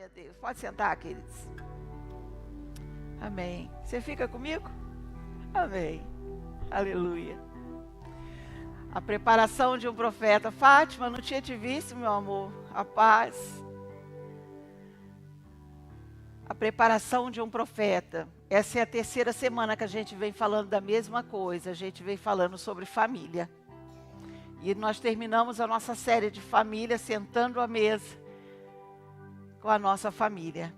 Glória a Deus. Pode sentar, queridos. Amém. Você fica comigo? Amém. Aleluia. A preparação de um profeta. Fátima, não tinha te visto, meu amor. A paz. A preparação de um profeta. Essa é a terceira semana que a gente vem falando da mesma coisa. A gente vem falando sobre família. E nós terminamos a nossa série de família sentando à mesa com a nossa família.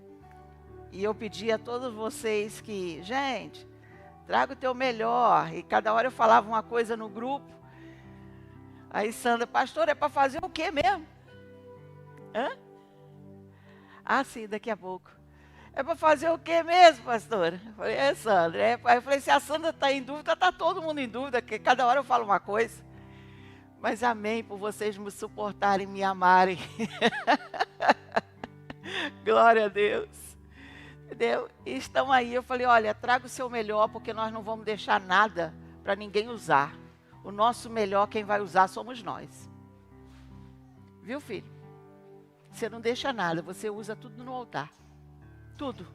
E eu pedi a todos vocês que, gente, traga o teu melhor. E cada hora eu falava uma coisa no grupo. Aí Sandra, pastor, é para fazer o quê mesmo? Hã? Ah, sim, daqui a pouco. É para fazer o quê mesmo, pastora? Eu falei, Sandra. Aí eu falei, se a Sandra está em dúvida, está todo mundo em dúvida, porque cada hora eu falo uma coisa. Mas amém por vocês me suportarem, me amarem. Glória a Deus. Entendeu? E estão aí, eu falei, olha, traga o seu melhor, porque nós não vamos deixar nada para ninguém usar. O nosso melhor, quem vai usar somos nós. Viu, filho? Você não deixa nada, você usa tudo no altar. Tudo.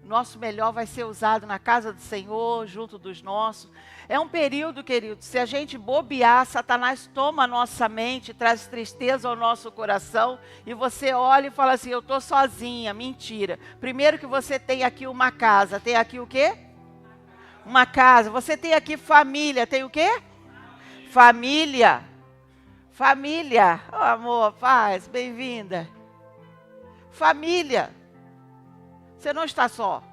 O nosso melhor vai ser usado na casa do Senhor, junto dos nossos. É um período, querido, se a gente bobear, Satanás toma a nossa mente, traz tristeza ao nosso coração, e você olha e fala assim, eu estou sozinha, mentira. Primeiro que você tem aqui uma casa, tem aqui o quê? Uma casa. Você tem aqui família, tem o quê? Família. Família. Oh, amor, paz, bem-vinda. Família. Você não está só.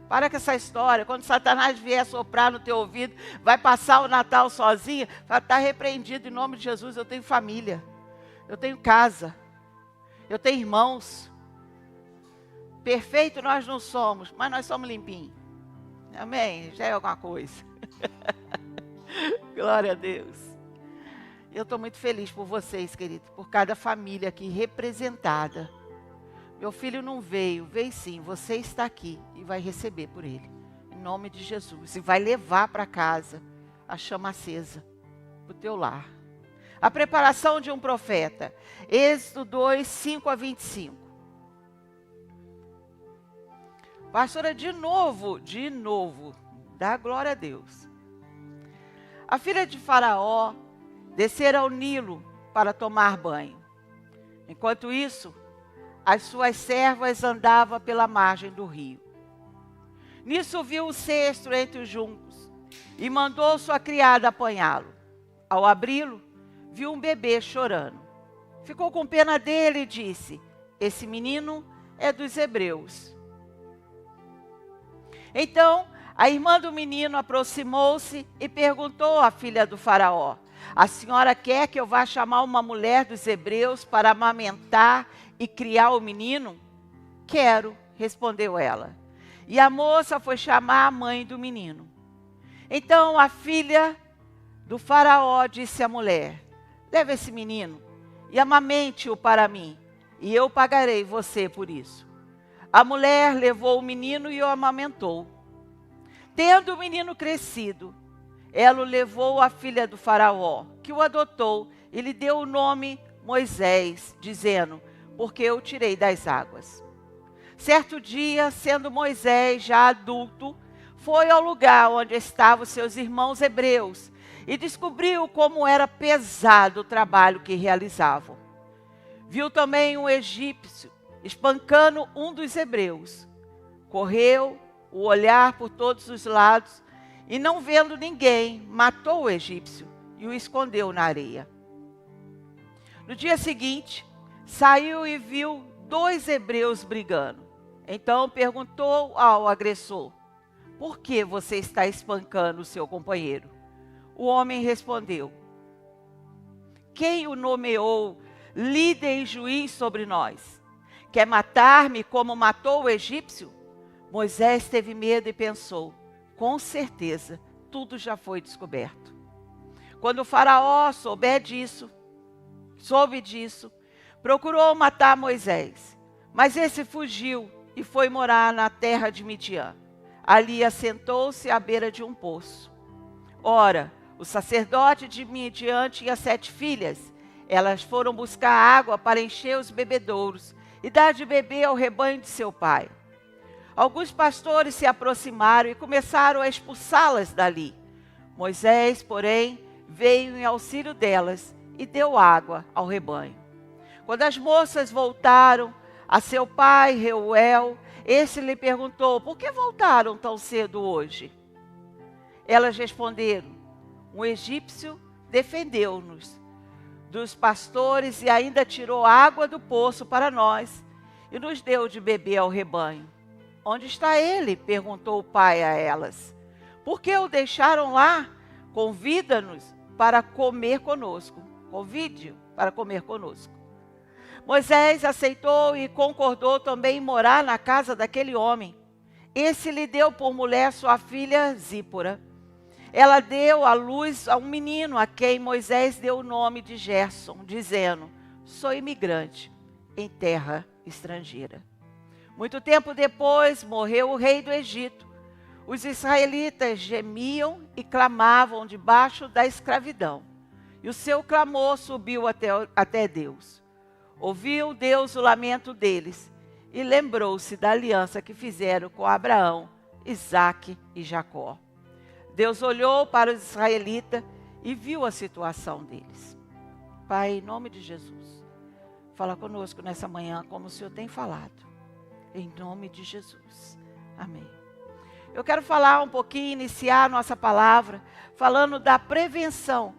Para com essa história. Quando Satanás vier soprar no teu ouvido, vai passar o Natal sozinha, vai estar repreendido em nome de Jesus. Eu tenho família. Eu tenho casa. Eu tenho irmãos. Perfeito nós não somos, mas nós somos limpinhos. Amém? Já é alguma coisa. Glória a Deus. Eu estou muito feliz por vocês, queridos, por cada família aqui representada. Meu filho não veio, veio sim, você está aqui e vai receber por ele, em nome de Jesus. E vai levar para casa a chama acesa, para o teu lar. A preparação de um profeta, Êxodo 2, 5 a 25. Pastora, de novo, dá glória a Deus. A filha de Faraó descera ao Nilo para tomar banho. Enquanto isso, as suas servas andavam pela margem do rio. Nisso viu um cesto entre os juncos e mandou sua criada apanhá-lo. Ao abri-lo, viu um bebê chorando. Ficou com pena dele e disse, esse menino é dos hebreus. Então, a irmã do menino aproximou-se e perguntou à filha do faraó, a senhora quer que eu vá chamar uma mulher dos hebreus para amamentar e criar o menino? Quero, respondeu ela. E a moça foi chamar a mãe do menino. Então a filha do faraó disse à mulher, leve esse menino e amamente-o para mim, e eu pagarei você por isso. A mulher levou o menino e o amamentou. Tendo o menino crescido, ela o levou à filha do faraó, que o adotou e lhe deu o nome Moisés, dizendo, porque eu o tirei das águas. Certo dia, sendo Moisés já adulto, foi ao lugar onde estavam seus irmãos hebreus e descobriu como era pesado o trabalho que realizavam. Viu também um egípcio espancando um dos hebreus. Correu o olhar por todos os lados e, não vendo ninguém, matou o egípcio e o escondeu na areia. No dia seguinte, saiu e viu 2 hebreus brigando. Então perguntou ao agressor, por que você está espancando o seu companheiro? O homem respondeu, quem o nomeou líder e juiz sobre nós? Quer matar-me como matou o egípcio? Moisés teve medo e pensou, com certeza, tudo já foi descoberto. Quando o faraó soube disso, procurou matar Moisés, mas esse fugiu e foi morar na terra de Midian. Ali assentou-se à beira de um poço. Ora, o sacerdote de Midian tinha 7 filhas. Elas foram buscar água para encher os bebedouros e dar de beber ao rebanho de seu pai. Alguns pastores se aproximaram e começaram a expulsá-las dali. Moisés, porém, veio em auxílio delas e deu água ao rebanho. Quando as moças voltaram a seu pai, Reuel, esse lhe perguntou: por que voltaram tão cedo hoje? Elas responderam: um egípcio defendeu-nos dos pastores e ainda tirou água do poço para nós e nos deu de beber ao rebanho. Onde está ele? Perguntou o pai a elas. Por que o deixaram lá? Convida-nos para comer conosco. Convide-o para comer conosco. Moisés aceitou e concordou também em morar na casa daquele homem. Esse lhe deu por mulher sua filha Zípora. Ela deu à luz a um menino a quem Moisés deu o nome de Gerson, dizendo: sou imigrante em terra estrangeira. Muito tempo depois morreu o rei do Egito. Os israelitas gemiam e clamavam debaixo da escravidão. E o seu clamor subiu até Deus. Ouviu Deus o lamento deles e lembrou-se da aliança que fizeram com Abraão, Isaque e Jacó. Deus olhou para os israelitas e viu a situação deles. Pai, em nome de Jesus, fala conosco nessa manhã como o Senhor tem falado. Em nome de Jesus. Amém. Eu quero falar um pouquinho, iniciar nossa palavra, falando da prevenção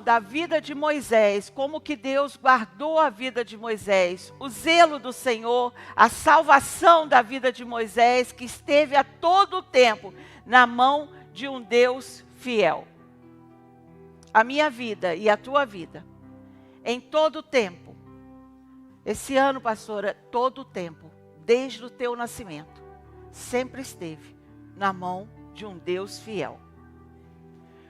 da vida de Moisés, como que Deus guardou a vida de Moisés, o zelo do Senhor, a salvação da vida de Moisés, que esteve a todo o tempo na mão de um Deus fiel. A minha vida e a tua vida, em todo o tempo, esse ano, pastora, todo o tempo, desde o teu nascimento, sempre esteve na mão de um Deus fiel.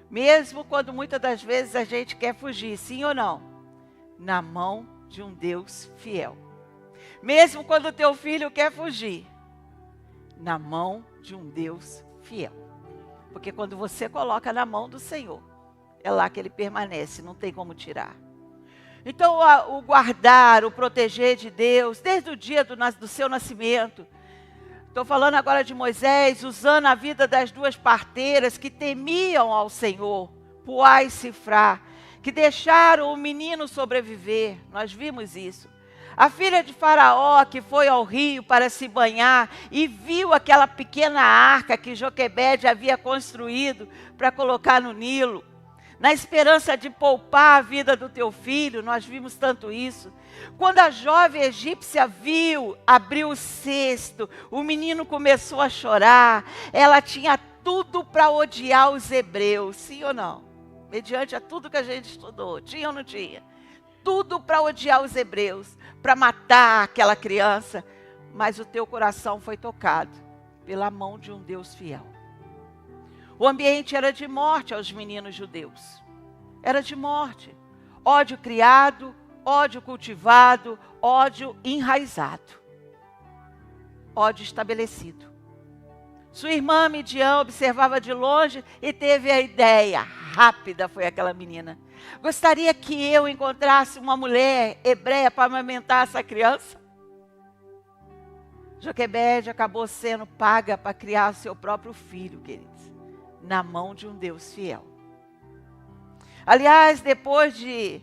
Mesmo quando muitas das vezes a gente quer fugir, sim ou não? Na mão de um Deus fiel. Mesmo quando o teu filho quer fugir, na mão de um Deus fiel. Porque quando você coloca na mão do Senhor, é lá que ele permanece, não tem como tirar. Então, o guardar, o proteger de Deus, desde o dia do seu nascimento. Estou falando agora de Moisés, usando a vida das duas parteiras que temiam ao Senhor, Puá e Cifrá, que deixaram o menino sobreviver. Nós vimos isso. A filha de Faraó, que foi ao rio para se banhar e viu aquela pequena arca que Joquebede havia construído para colocar no Nilo, na esperança de poupar a vida do teu filho. Nós vimos tanto isso. Quando a jovem egípcia viu, abriu o cesto, o menino começou a chorar. Ela tinha tudo para odiar os hebreus, sim ou não? Mediante a tudo que a gente estudou, tinha ou não tinha? Tudo para odiar os hebreus, para matar aquela criança. Mas o teu coração foi tocado pela mão de um Deus fiel. O ambiente era de morte aos meninos judeus. Era de morte. Ódio criado, ódio cultivado, ódio enraizado. Ódio estabelecido. Sua irmã Midian observava de longe e teve a ideia. Rápida foi aquela menina. Gostaria que eu encontrasse uma mulher hebreia para amamentar essa criança? Joquebede acabou sendo paga para criar seu próprio filho, queridos, na mão de um Deus fiel. Aliás, depois de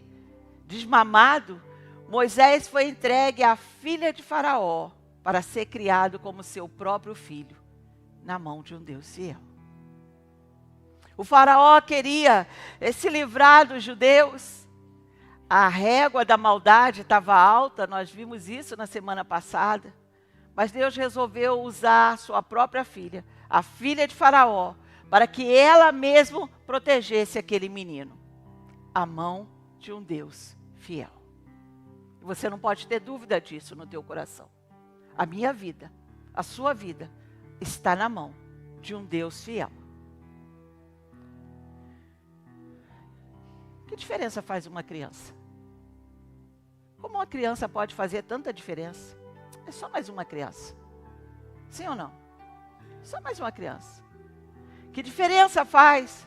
desmamado, Moisés foi entregue à filha de Faraó para ser criado como seu próprio filho, na mão de um Deus fiel. O Faraó queria se livrar dos judeus. A régua da maldade estava alta, nós vimos isso na semana passada. Mas Deus resolveu usar sua própria filha, a filha de Faraó, para que ela mesma protegesse aquele menino. A mão de um Deus fiel. Você não pode ter dúvida disso no teu coração. A minha vida, a sua vida, está na mão de um Deus fiel. Que diferença faz uma criança? Como uma criança pode fazer tanta diferença? É só mais uma criança. Sim ou não? Só mais uma criança. Que diferença faz?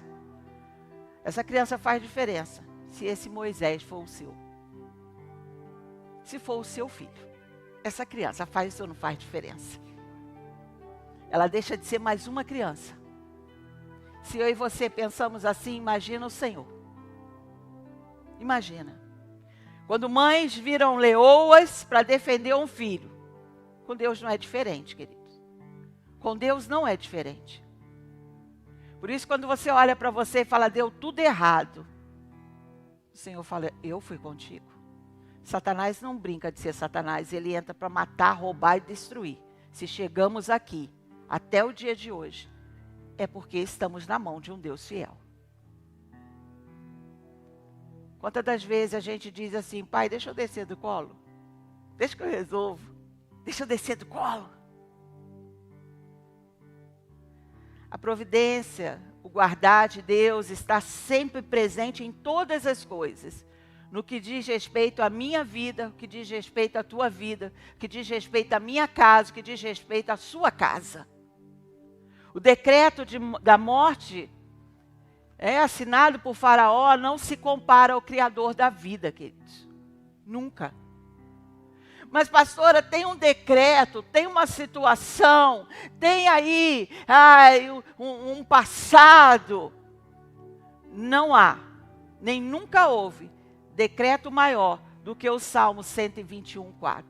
Essa criança faz diferença se esse Moisés for o seu. se for o seu filho. Essa criança faz ou não faz diferença? Ela deixa de ser mais uma criança. Se eu e você pensamos assim, imagina o Senhor. Imagina. Quando mães viram leoas para defender um filho. Com Deus não é diferente, queridos. Com Deus não é diferente. Por isso, quando você olha para você e fala, deu tudo errado. O Senhor fala, eu fui contigo. Satanás não brinca de ser Satanás. Ele entra para matar, roubar e destruir. Se chegamos aqui, até o dia de hoje, é porque estamos na mão de um Deus fiel. Quantas das vezes a gente diz assim, pai, deixa eu descer do colo. Deixa que eu resolvo. Deixa eu descer do colo. A providência, o guardar de Deus está sempre presente em todas as coisas. No que diz respeito à minha vida, o que diz respeito à tua vida, o que diz respeito à minha casa, o que diz respeito à sua casa. O decreto da morte assinado por Faraó não se compara ao Criador da vida, queridos. Nunca. Mas, pastora, tem um decreto, tem uma situação, tem aí um passado. Não há, nem nunca houve, decreto maior do que o Salmo 121:4.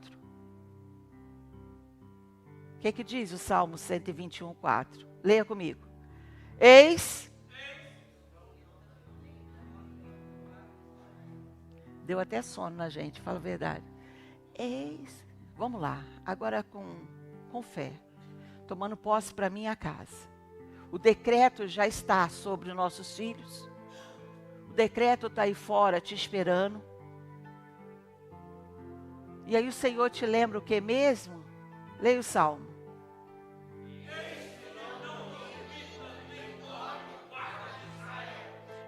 O que diz o Salmo 121:4? Leia comigo. Eis. Deu até sono na gente, fala a verdade. Eis. Vamos lá, agora com fé. Tomando posse para minha casa. O decreto já está sobre nossos filhos. O decreto está aí fora te esperando. E aí o Senhor te lembra o que mesmo? Leia o Salmo.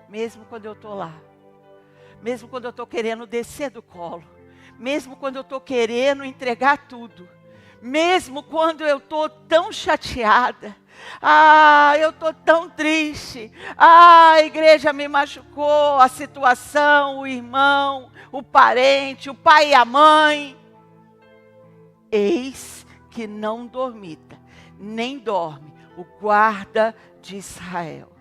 Mesmo quando eu estou lá. Mesmo quando eu estou querendo descer do colo. Mesmo quando eu estou querendo entregar tudo. Mesmo quando eu estou tão chateada. Eu estou tão triste. A igreja me machucou. A situação, o irmão, o parente, o pai e a mãe. Eis que não dormita, nem dorme o guarda de Israel.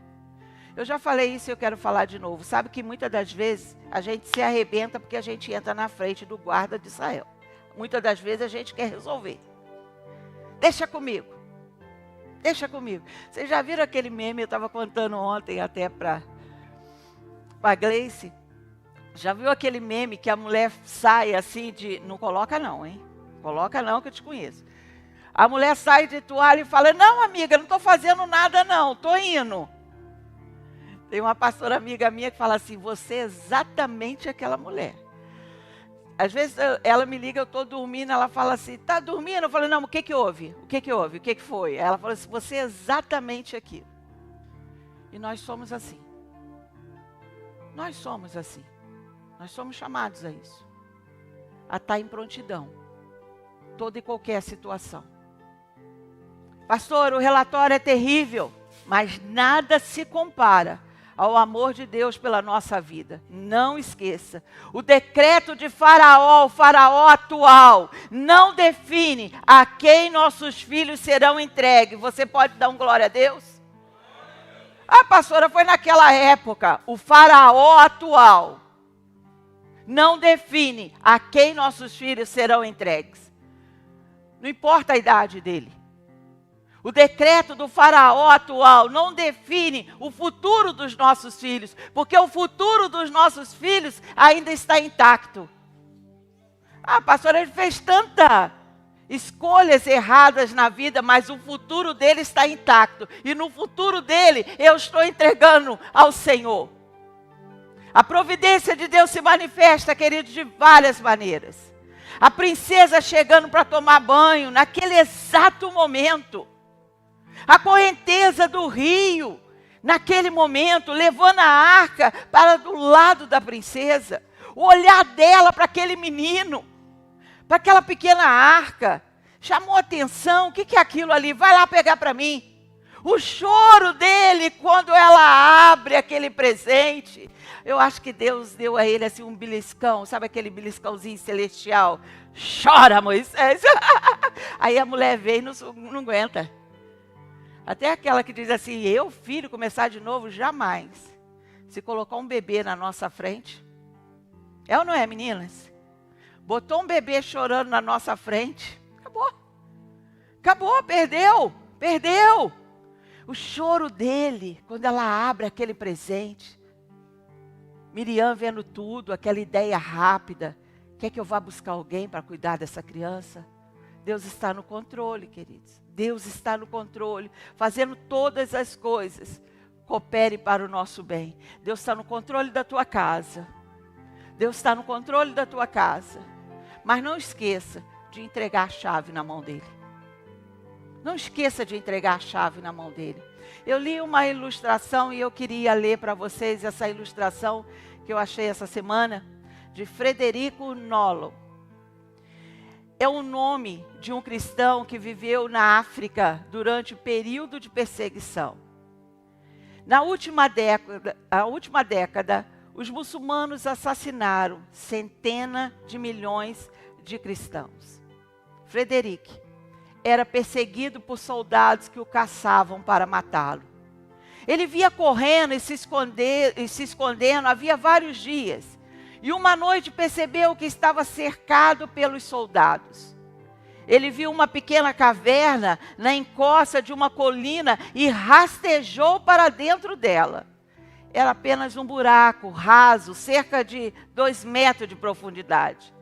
Eu já falei isso e eu quero falar de novo. Sabe que muitas das vezes a gente se arrebenta porque a gente entra na frente do guarda de Israel. Muitas das vezes a gente quer resolver. Deixa comigo. Deixa comigo. Vocês já viram aquele meme? Eu estava contando ontem até para a Gleice. Já viu aquele meme que a mulher sai assim de... Não coloca não, hein? Coloca não que eu te conheço. A mulher sai de toalha e fala, não amiga, não estou fazendo nada não, estou indo. Tem uma pastora amiga minha que fala assim, você é exatamente aquela mulher. Às vezes ela me liga, eu estou dormindo, ela fala assim, está dormindo? Eu falo, não, o que houve? O que houve? O que foi? Ela fala assim, você é exatamente aquilo. E nós somos assim. Nós somos assim. Nós somos chamados a isso. A estar em prontidão. Toda e qualquer situação. Pastor, o relatório é terrível, mas nada se compara ao amor de Deus pela nossa vida. Não esqueça. O decreto de Faraó, o Faraó atual, não define a quem nossos filhos serão entregues. Você pode dar um glória a Deus? Pastora, foi naquela época. O Faraó atual não define a quem nossos filhos serão entregues. Não importa a idade dele. O decreto do Faraó atual não define o futuro dos nossos filhos, porque o futuro dos nossos filhos ainda está intacto. Pastor, ele fez tantas escolhas erradas na vida, mas o futuro dele está intacto. E no futuro dele, eu estou entregando ao Senhor. A providência de Deus se manifesta, queridos, de várias maneiras. A princesa chegando para tomar banho, naquele exato momento. A correnteza do rio, naquele momento, levando a arca para do lado da princesa. O olhar dela para aquele menino, para aquela pequena arca, chamou a atenção. O que é aquilo ali? Vai lá pegar para mim. O choro dele quando ela abre aquele presente. Eu acho que Deus deu a ele assim um beliscão, sabe aquele beliscãozinho celestial? Chora, Moisés. Aí a mulher veio e não aguenta. Até aquela que diz assim, eu, filho, começar de novo, jamais. Se colocar um bebê na nossa frente. É ou não é, meninas? Botou um bebê chorando na nossa frente. Acabou. Acabou, perdeu. O choro dele, quando ela abre aquele presente. Miriam vendo tudo, aquela ideia rápida. Quer que eu vá buscar alguém para cuidar dessa criança? Deus está no controle, queridos. Deus está no controle, fazendo todas as coisas. Coopere para o nosso bem. Deus está no controle da tua casa. Deus está no controle da tua casa. Mas não esqueça de entregar a chave na mão dele. Não esqueça de entregar a chave na mão dele. Eu li uma ilustração e eu queria ler para vocês essa ilustração que eu achei essa semana, de Frederico Nolo. É o nome de um cristão que viveu na África durante o período de perseguição. Na última década, os muçulmanos assassinaram centenas de milhões de cristãos. Frederico era perseguido por soldados que o caçavam para matá-lo. Ele via correndo e se escondendo havia vários dias. E uma noite percebeu que estava cercado pelos soldados. Ele viu uma pequena caverna na encosta de uma colina e rastejou para dentro dela. Era apenas um buraco raso, cerca de 2 metros de profundidade.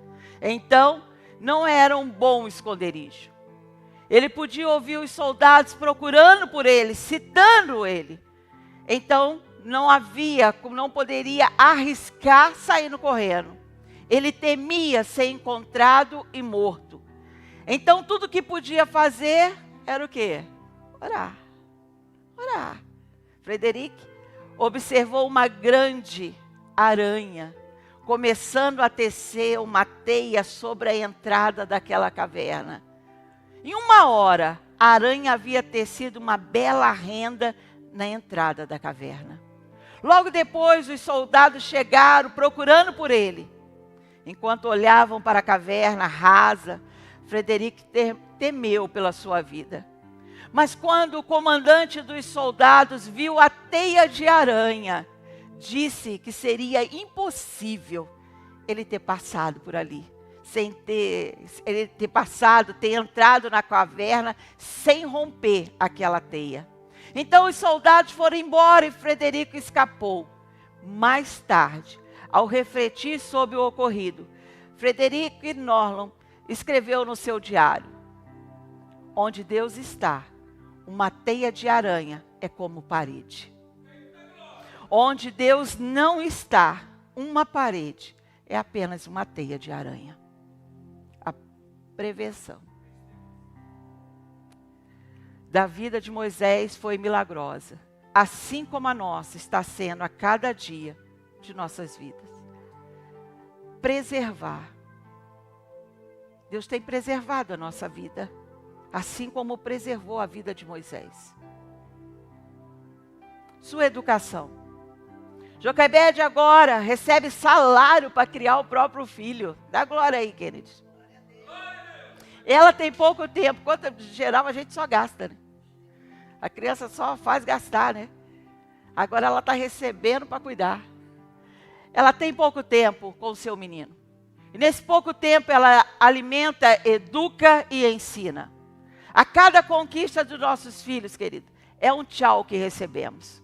Então, não era um bom esconderijo. Ele podia ouvir os soldados procurando por ele, citando ele. Então, não poderia arriscar saindo correndo. Ele temia ser encontrado e morto. Então, tudo que podia fazer era o quê? Orar. Frederico observou uma grande aranha, começando a tecer uma teia sobre a entrada daquela caverna. Em 1 hora, a aranha havia tecido uma bela renda na entrada da caverna. Logo depois, os soldados chegaram procurando por ele. Enquanto olhavam para a caverna rasa, Frederico temeu pela sua vida. Mas quando o comandante dos soldados viu a teia de aranha, disse que seria impossível ele ter passado por ali. Ter entrado na caverna sem romper aquela teia. Então os soldados foram embora e Frederico escapou. Mais tarde, ao refletir sobre o ocorrido, Frederico Nolo escreveu no seu diário: onde Deus está, uma teia de aranha é como parede. Onde Deus não está, uma parede é apenas uma teia de aranha. A prevenção da vida de Moisés foi milagrosa, assim como a nossa está sendo a cada dia de nossas vidas. Preservar. Deus tem preservado a nossa vida, assim como preservou a vida de Moisés. Sua educação. Joquebede agora recebe salário para criar o próprio filho. Dá glória aí, Kennedy. Ela tem pouco tempo. Quanto geral a gente só gasta, né? A criança só faz gastar, né? Agora ela está recebendo para cuidar. Ela tem pouco tempo com o seu menino. E nesse pouco tempo ela alimenta, educa e ensina. A cada conquista dos nossos filhos, querido, é um tchau que recebemos.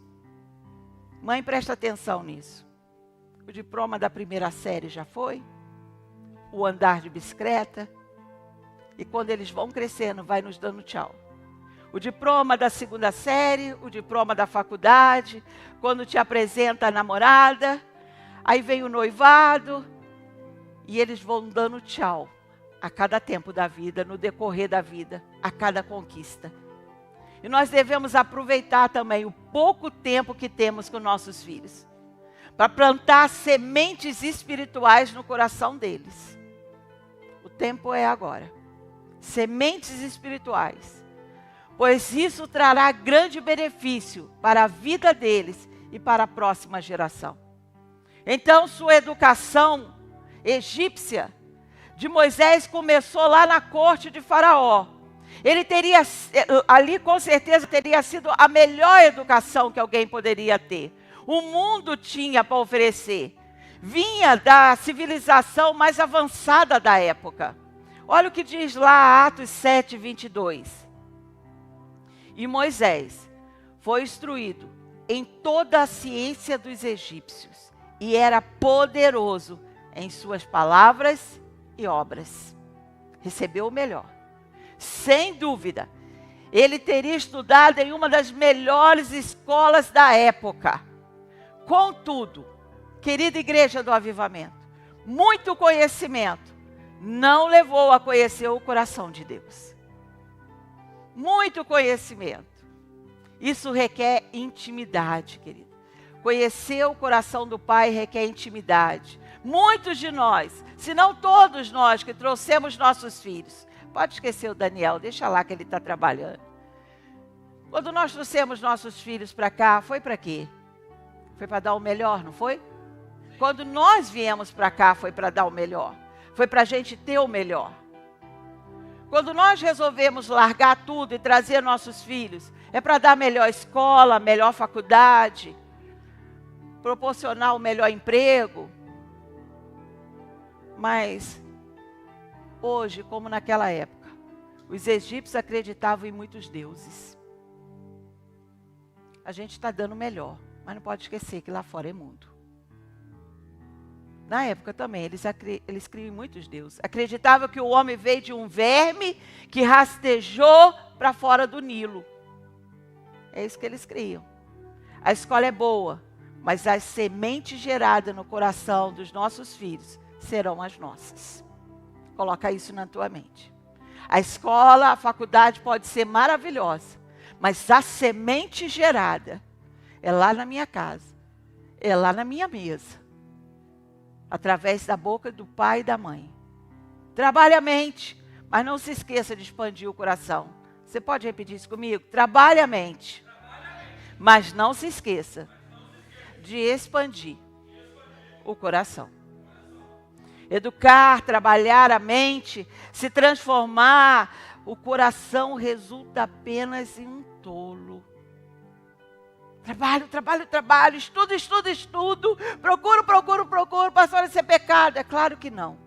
Mãe, presta atenção nisso. O diploma da 1ª série já foi. O andar de bicicleta. E quando eles vão crescendo, vai nos dando tchau. O diploma da 2ª série, o diploma da faculdade, quando te apresenta a namorada, aí vem o noivado, e eles vão dando tchau a cada tempo da vida, no decorrer da vida, a cada conquista. E nós devemos aproveitar também o pouco tempo que temos com nossos filhos, para plantar sementes espirituais no coração deles. O tempo é agora. Sementes espirituais. pois isso trará grande benefício para a vida deles e para a próxima geração. Então, sua educação egípcia de Moisés começou lá na corte de Faraó. Ele teria, ali com certeza, teria sido a melhor educação que alguém poderia ter. O mundo tinha para oferecer. Vinha da civilização mais avançada da época. Olha o que diz lá Atos 7, 22. E Moisés foi instruído em toda a ciência dos egípcios e era poderoso em suas palavras e obras. Recebeu o melhor. Sem dúvida, ele teria estudado em uma das melhores escolas da época. Contudo, querida igreja do avivamento, muito conhecimento não levou a conhecer o coração de Deus. Muito conhecimento. Isso requer intimidade, querido. Conhecer o coração do Pai requer intimidade. Muitos de nós, se não todos nós que trouxemos nossos filhos, pode esquecer o Daniel, deixa lá que ele está trabalhando. Quando nós trouxemos nossos filhos para cá, foi para quê? Foi para dar o melhor, não foi? Quando nós viemos para cá, foi para dar o melhor. Foi para a gente ter o melhor. Quando nós resolvemos largar tudo e trazer nossos filhos, é para dar melhor escola, melhor faculdade, proporcionar o melhor emprego. Mas hoje, como naquela época, os egípcios acreditavam em muitos deuses. A gente está dando melhor, mas não pode esquecer que lá fora é mundo. Na época também, eles criam em muitos deuses. Acreditavam que o homem veio de um verme que rastejou para fora do Nilo. É isso que eles criam. A escola é boa, mas as sementes geradas no coração dos nossos filhos serão as nossas. Coloca isso na tua mente. A escola, a faculdade pode ser maravilhosa, mas a semente gerada é lá na minha casa, é lá na minha mesa, através da boca do pai e da mãe. Trabalhe a mente, mas não se esqueça de expandir o coração. Você pode repetir isso comigo? Trabalhe a mente, mas não se esqueça de expandir o coração. Educar, trabalhar a mente, se transformar, o coração resulta apenas em um tolo. Trabalho, trabalho, trabalho, estudo, estudo, estudo, procuro, procuro, procuro, passou a ser pecado. É claro que não.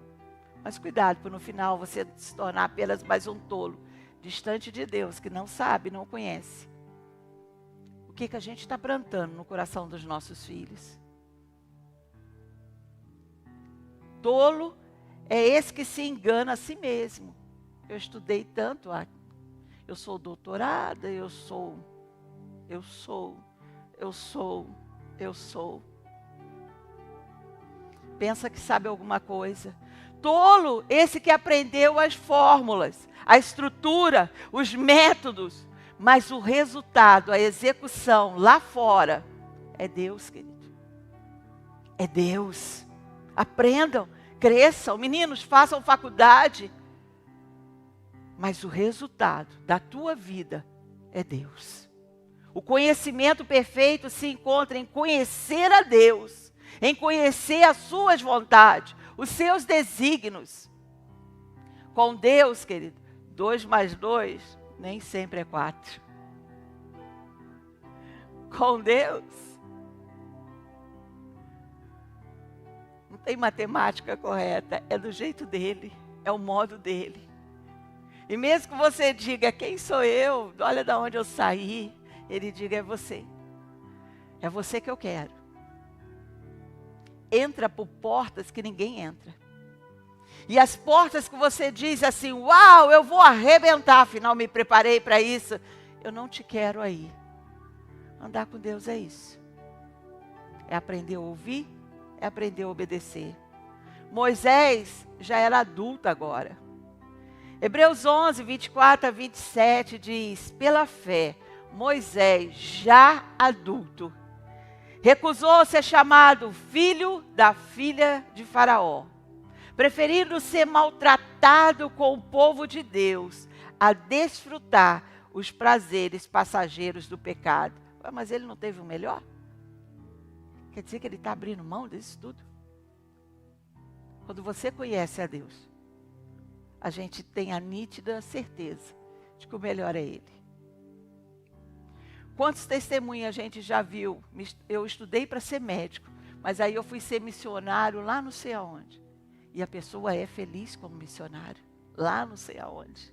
Mas cuidado, para no final você se tornar apenas mais um tolo, distante de Deus, que não sabe, não conhece. O que a gente está plantando no coração dos nossos filhos? Tolo é esse que se engana a si mesmo. Eu estudei tanto, eu sou doutorada, eu sou. Pensa que sabe alguma coisa. Tolo, esse que aprendeu as fórmulas, a estrutura, os métodos, mas o resultado, a execução lá fora, é Deus, querido. É Deus. Aprendam, cresçam, meninos, façam faculdade. Mas o resultado da tua vida é Deus. O conhecimento perfeito se encontra em conhecer a Deus, em conhecer as suas vontades, os seus desígnios. Com Deus, querido, 2 mais 2 nem sempre é 4. Com Deus, não tem matemática correta, é do jeito dele, é o modo dele. E mesmo que você diga, quem sou eu? Olha de onde eu saí. Ele diga, é você. É você que eu quero. Entra por portas que ninguém entra. E as portas que você diz assim, uau, eu vou arrebentar, afinal me preparei para isso. Eu não te quero aí. Andar com Deus é isso. É aprender a ouvir, é aprender a obedecer. Moisés já era adulto agora. Hebreus 11, 24 a 27 diz, pela fé, Moisés, já adulto, recusou ser chamado filho da filha de Faraó, preferindo ser maltratado com o povo de Deus, a desfrutar os prazeres passageiros do pecado. Ué, mas ele não teve o melhor? Quer dizer que ele está abrindo mão disso tudo? Quando você conhece a Deus, a gente tem a nítida certeza de que o melhor é Ele. Quantos testemunhos a gente já viu? Eu estudei para ser médico, mas aí eu fui ser missionário lá não sei aonde. E a pessoa é feliz como missionário, lá não sei aonde.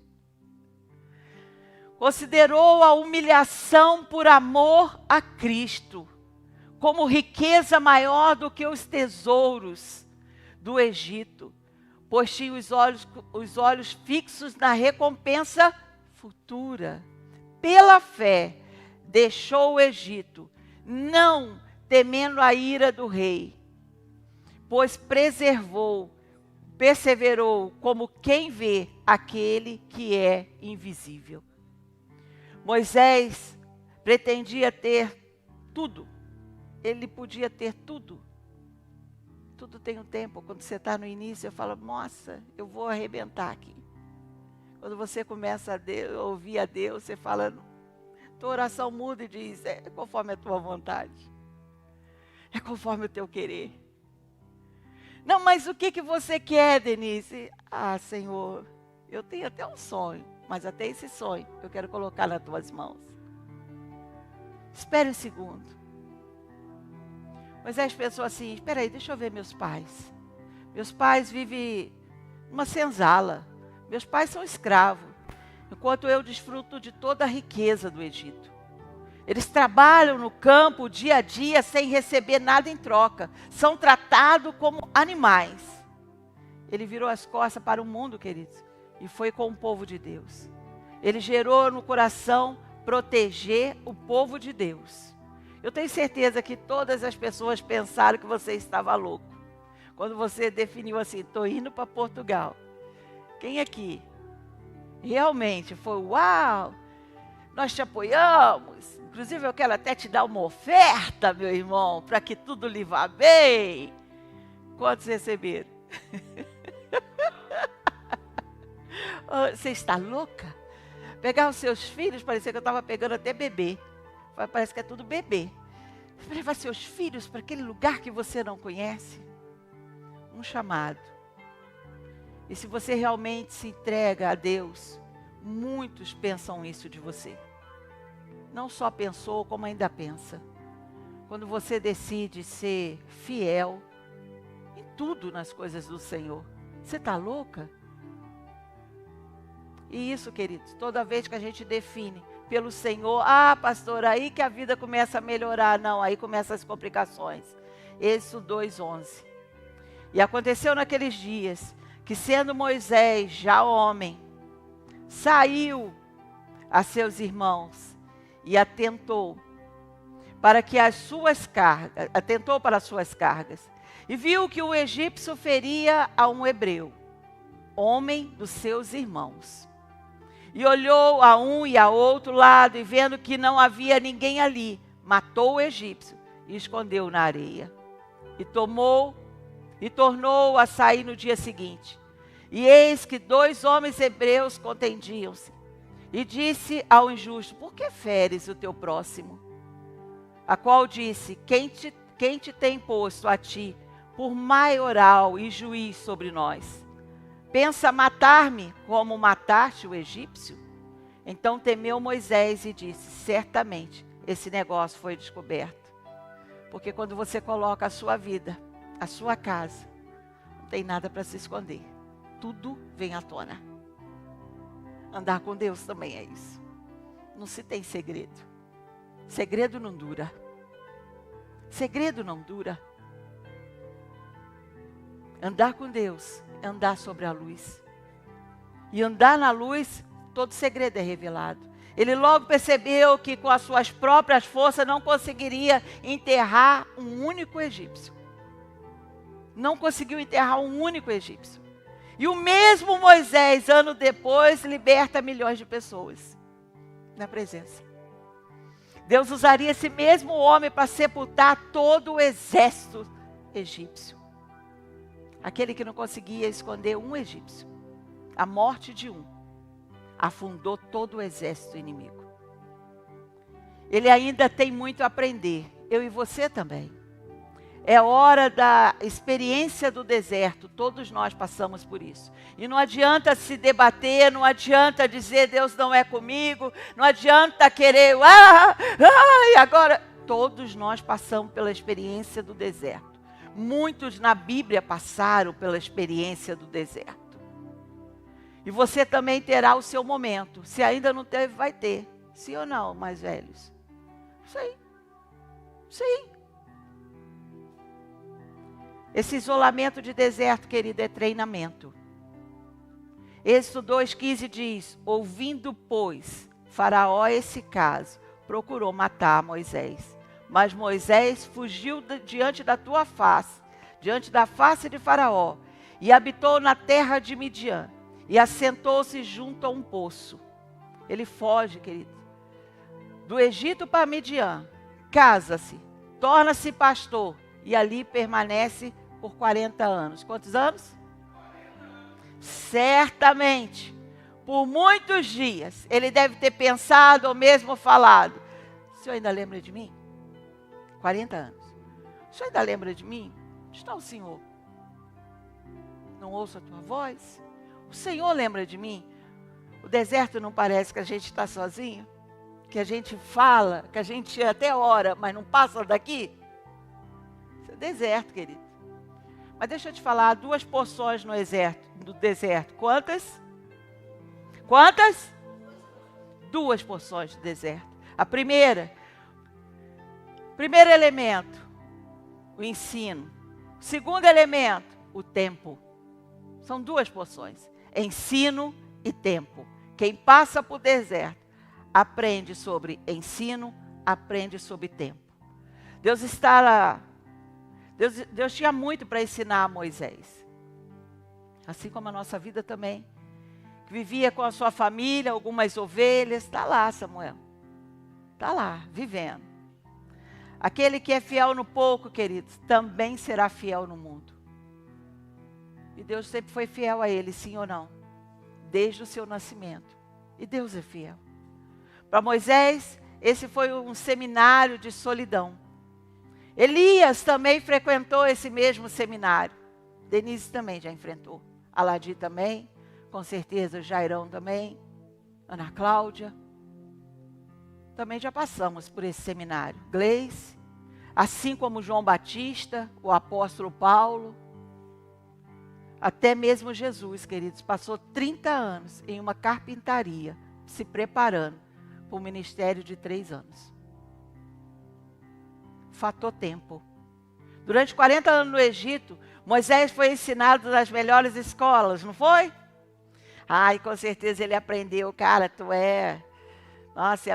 Considerou a humilhação por amor a Cristo como riqueza maior do que os tesouros do Egito, pois tinha os olhos fixos na recompensa futura. Pela fé, deixou o Egito, não temendo a ira do rei, pois perseverou como quem vê aquele que é invisível. Moisés pretendia ter tudo. Ele podia ter tudo. Tudo tem um tempo. Quando você está no início, eu falo, nossa, eu vou arrebentar aqui. Quando você começa a ouvir a Deus, você fala, tua oração muda e diz, é conforme a tua vontade. É conforme o teu querer. Não, mas o que você quer, Denise? Ah, Senhor, eu tenho até um sonho, mas até esse sonho eu quero colocar nas tuas mãos. Espere um segundo. Moisés pensou assim, espera aí, deixa eu ver meus pais. Meus pais vivem numa senzala. Meus pais são escravos, enquanto eu desfruto de toda a riqueza do Egito. Eles trabalham no campo dia a dia sem receber nada em troca. São tratados como animais. Ele virou as costas para o mundo, queridos, e foi com o povo de Deus. Ele gerou no coração proteger o povo de Deus. Eu tenho certeza que todas as pessoas pensaram que você estava louco. Quando você definiu assim, estou indo para Portugal. Quem aqui realmente foi, uau, nós te apoiamos. Inclusive eu quero até te dar uma oferta, meu irmão, para que tudo lhe vá bem. Quantos receberam? Você está louca? Pegar os seus filhos, parecia que eu estava pegando até bebê. Parece que é tudo bebê. Levar seus filhos para aquele lugar que você não conhece. Um chamado. E se você realmente se entrega a Deus, muitos pensam isso de você. Não só pensou, como ainda pensa. Quando você decide ser fiel em tudo nas coisas do Senhor. Você está louca? E isso, queridos, toda vez que a gente define pelo Senhor, ah, pastor, aí que a vida começa a melhorar. Não, aí começam as complicações. Êxodo 2:11. E aconteceu naqueles dias, que sendo Moisés já homem, saiu a seus irmãos e atentou para as suas cargas. E viu que o egípcio feria a um hebreu, homem dos seus irmãos. E olhou a um e a outro lado, e vendo que não havia ninguém ali, matou o egípcio e escondeu na areia. E tornou a sair no dia seguinte. E eis que 2 homens hebreus contendiam-se. E disse ao injusto, por que feres o teu próximo? A qual disse, quem te tem posto a ti por maioral e juiz sobre nós? Pensa matar-me como mataste o egípcio? Então temeu Moisés e disse, certamente esse negócio foi descoberto. Porque quando você coloca a sua vida, a sua casa, não tem nada para se esconder. Tudo vem à tona. Andar com Deus também é isso. Não se tem segredo. Segredo não dura. Segredo não dura. Andar com Deus é andar sobre a luz. E andar na luz, todo segredo é revelado. Ele logo percebeu que com as suas próprias forças não conseguiria enterrar um único egípcio. Não conseguiu enterrar um único egípcio. E o mesmo Moisés, anos depois, liberta milhões de pessoas na presença. Deus usaria esse mesmo homem para sepultar todo o exército egípcio. Aquele que não conseguia esconder um egípcio. A morte de um. afundou todo o exército inimigo. Ele ainda tem muito a aprender, eu e você também. É hora da experiência do deserto, todos nós passamos por isso. E não adianta se debater, não adianta dizer Deus não é comigo, não adianta querer, e agora... Todos nós passamos pela experiência do deserto. Muitos na Bíblia passaram pela experiência do deserto. E você também terá o seu momento. Se ainda não teve, vai ter. Sim ou não, mais velhos? Sim. Sim. Esse isolamento de deserto, querido, é treinamento. Êxodo 2,15 diz: ouvindo, pois, Faraó esse caso, procurou matar Moisés. Mas Moisés fugiu diante da tua face, diante da face de Faraó, e habitou na terra de Midian, e assentou-se junto a um poço. Ele foge, querido, do Egito para Midian, casa-se, torna-se pastor, e ali permanece por 40 anos. Quantos anos? 40. Certamente, por muitos dias, ele deve ter pensado ou mesmo falado: o senhor ainda lembra de mim? 40 anos. O senhor ainda lembra de mim? Onde está o Senhor? Não ouço a tua voz? O Senhor lembra de mim? O deserto não parece que a gente está sozinho? Que a gente fala, que a gente até ora, mas não passa daqui? Isso é deserto, querido. Mas deixa eu te falar, 2 porções do deserto. Quantas? Quantas? 2 porções do deserto. A primeiro elemento, o ensino. O segundo elemento, o tempo. São 2 porções, ensino e tempo. Quem passa por deserto, aprende sobre ensino, aprende sobre tempo. Deus tinha muito para ensinar a Moisés. Assim como a nossa vida também. Vivia com a sua família, algumas ovelhas. Está lá, Samuel. Está lá, vivendo. Aquele que é fiel no pouco, queridos, também será fiel no mundo. E Deus sempre foi fiel a ele, sim ou não? Desde o seu nascimento. E Deus é fiel. Para Moisés, esse foi um seminário de solidão. Elias também frequentou esse mesmo seminário. Denise também já enfrentou. Aladi também. Com certeza Jairão também. Ana Cláudia. Também já passamos por esse seminário. Gleice, assim como João Batista, o apóstolo Paulo, até mesmo Jesus, queridos, passou 30 anos em uma carpintaria, se preparando para o ministério de 3 anos. Fator tempo. Durante 40 anos no Egito, Moisés foi ensinado nas melhores escolas, não foi? Ai, com certeza ele aprendeu, cara, tu é... Nossa,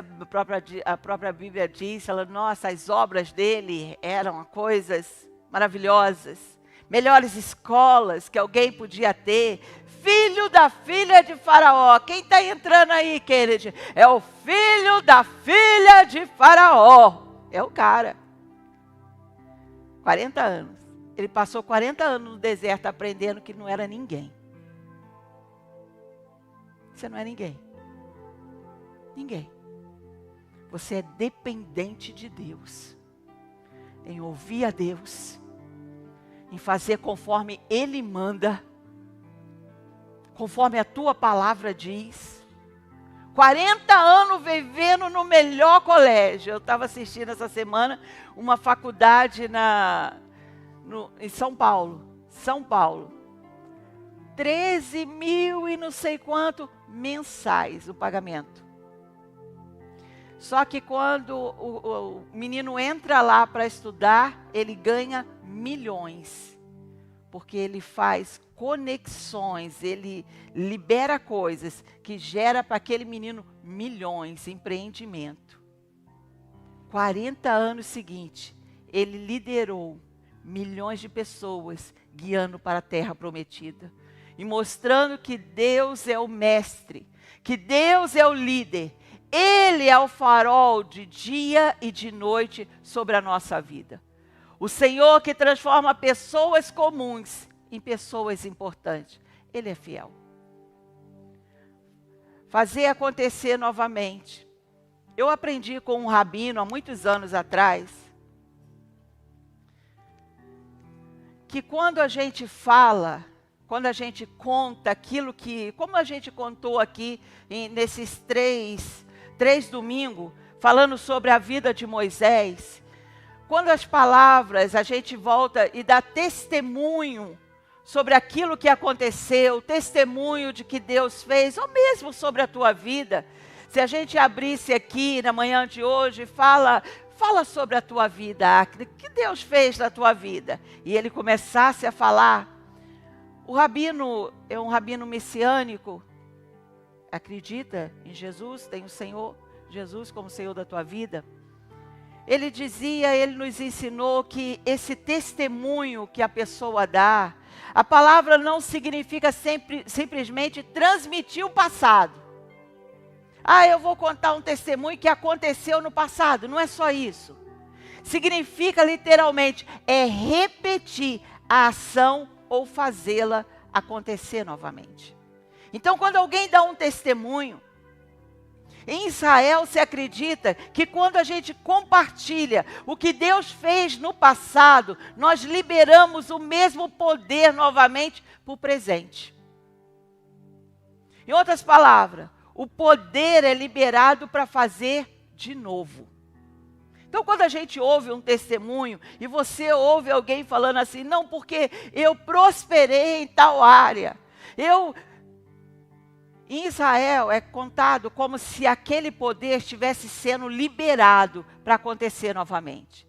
a própria Bíblia diz, ela, nossa, as obras dele eram coisas maravilhosas. Melhores escolas que alguém podia ter. Filho da filha de Faraó. Quem está entrando aí, querido? É o filho da filha de Faraó. É o cara. 40 anos. Ele passou 40 anos no deserto aprendendo que não era ninguém. Você não é ninguém. Ninguém. Você é dependente de Deus. Em ouvir a Deus. Em fazer conforme Ele manda. Conforme a tua palavra diz. 40 anos vivendo no melhor colégio. Eu estava assistindo essa semana uma faculdade em São Paulo. São Paulo. 13 mil e não sei quanto mensais o pagamento. Só que quando o menino entra lá para estudar, ele ganha milhões. Porque ele faz conexões, ele libera coisas que gera para aquele menino milhões, empreendimento. 40 anos seguintes, ele liderou milhões de pessoas guiando para a terra prometida. E mostrando que Deus é o mestre, que Deus é o líder. Ele é o farol de dia e de noite sobre a nossa vida. O Senhor que transforma pessoas comuns em pessoas importantes. Ele é fiel. fazer acontecer novamente. Eu aprendi com um rabino há muitos anos atrás, que quando a gente fala, quando a gente conta aquilo que, como a gente contou aqui nesses três domingos, falando sobre a vida de Moisés, quando as palavras a gente volta e dá testemunho sobre aquilo que aconteceu, testemunho de que Deus fez, ou mesmo sobre a tua vida, se a gente abrisse aqui na manhã de hoje, fala sobre a tua vida, Acre, o que Deus fez na tua vida, e ele começasse a falar, o rabino é um rabino messiânico, acredita em Jesus, tem o Senhor Jesus como Senhor da tua vida. Ele dizia, ele nos ensinou que esse testemunho que a pessoa dá, a palavra não significa simplesmente transmitir o passado. Eu vou contar um testemunho que aconteceu no passado. Não é só isso. Significa literalmente, repetir a ação ou fazê-la acontecer novamente. Então, quando alguém dá um testemunho, em Israel se acredita que quando a gente compartilha o que Deus fez no passado, nós liberamos o mesmo poder novamente para o presente. Em outras palavras, o poder é liberado para fazer de novo. Então, quando a gente ouve um testemunho e você ouve alguém falando assim, não, porque eu prosperei em tal área, em Israel é contado como se aquele poder estivesse sendo liberado para acontecer novamente.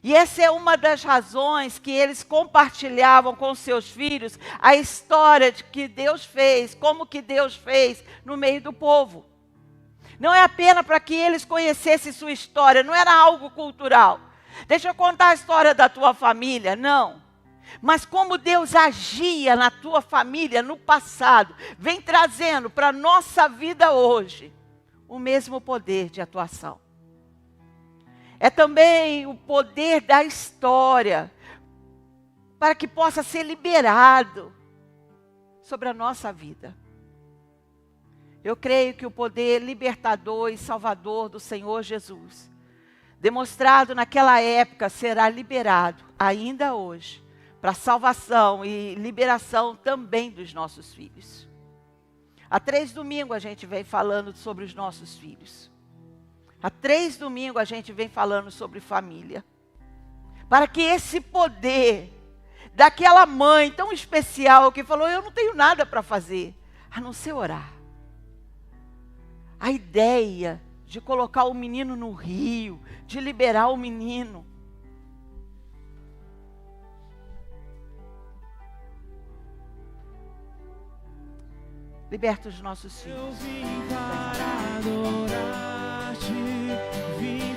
E essa é uma das razões que eles compartilhavam com seus filhos a história de que Deus fez, como que Deus fez no meio do povo. Não é apenas para que eles conhecessem sua história, não era algo cultural. Deixa eu contar a história da tua família, não. Mas como Deus agia na tua família no passado, vem trazendo para a nossa vida hoje o mesmo poder de atuação. É também o poder da história, para que possa ser liberado sobre a nossa vida. Eu creio que o poder libertador e salvador do Senhor Jesus, demonstrado naquela época, será liberado ainda hoje, para salvação e liberação também dos nossos filhos. Há 3 domingos a gente vem falando sobre os nossos filhos. Há 3 domingos a gente vem falando sobre família. Para que esse poder daquela mãe tão especial que falou, eu não tenho nada para fazer, a não ser orar. A ideia de colocar o menino no rio, de liberar o menino. Liberta os nossos filhos. Eu vim para adorar-te, vim